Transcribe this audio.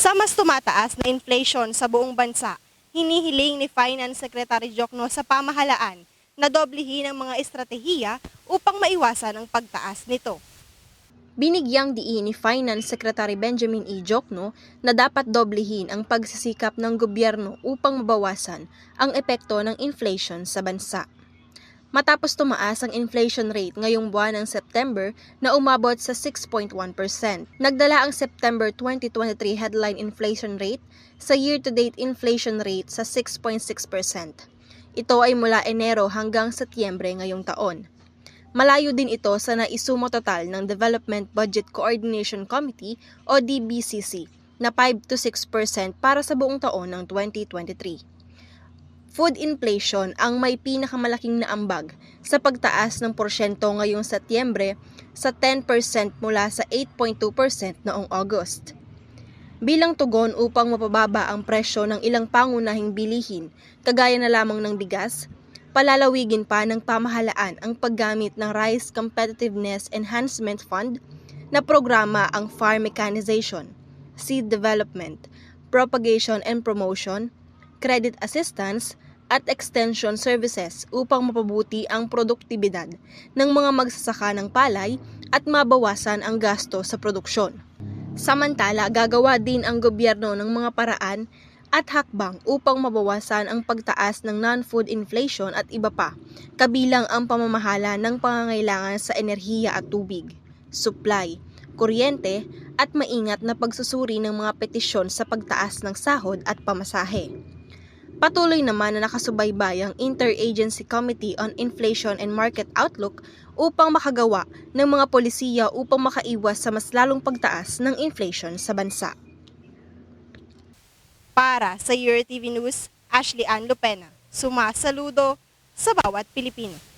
Sa mas tumataas na inflation sa buong bansa, hinihiling ni Finance Secretary Diokno sa pamahalaan na doblehin ang mga estratehiya upang maiwasan ang pagtaas nito. Binigyang diin ni Finance Secretary Benjamin E. Diokno na dapat doblehin ang pagsisikap ng gobyerno upang mabawasan ang epekto ng inflation sa bansa. Matapos tumaas ang inflation rate ngayong buwan ng September na umabot sa 6.1%. Nagdala ang September 2023 headline inflation rate sa year-to-date inflation rate sa 6.6%. Ito ay mula Enero hanggang Setyembre ngayong taon. Malayo din ito sa naisumo total ng Development Budget Coordination Committee o DBCC na 5 to 6% para sa buong taon ng 2023. Food inflation ang may pinakamalaking naambag sa pagtaas ng porsyento ngayong Setyembre sa 10% mula sa 8.2% noong August. Bilang tugon upang mapababa ang presyo ng ilang pangunahing bilihin, kagaya na lamang ng bigas, palalawigin pa ng pamahalaan ang paggamit ng Rice Competitiveness Enhancement Fund na programa ang farm mechanization, seed development, propagation and promotion, credit assistance, at extension services upang mapabuti ang produktibidad ng mga magsasaka ng palay at mabawasan ang gasto sa produksyon. Samantala, gagawa din ang gobyerno ng mga paraan at hakbang upang mabawasan ang pagtaas ng non-food inflation at iba pa, kabilang ang pamamahala ng pangangailangan sa enerhiya at tubig, supply, kuryente, at maingat na pagsusuri ng mga petisyon sa pagtaas ng sahod at pamasahe. Patuloy naman na nakasubaybay ang Interagency Committee on Inflation and Market Outlook upang makagawa ng mga polisiya upang makaiwas sa mas lalong pagtaas ng inflation sa bansa. Para sa URTV News, Ashley Ann Lupena, sumasaludo sa bawat Pilipino.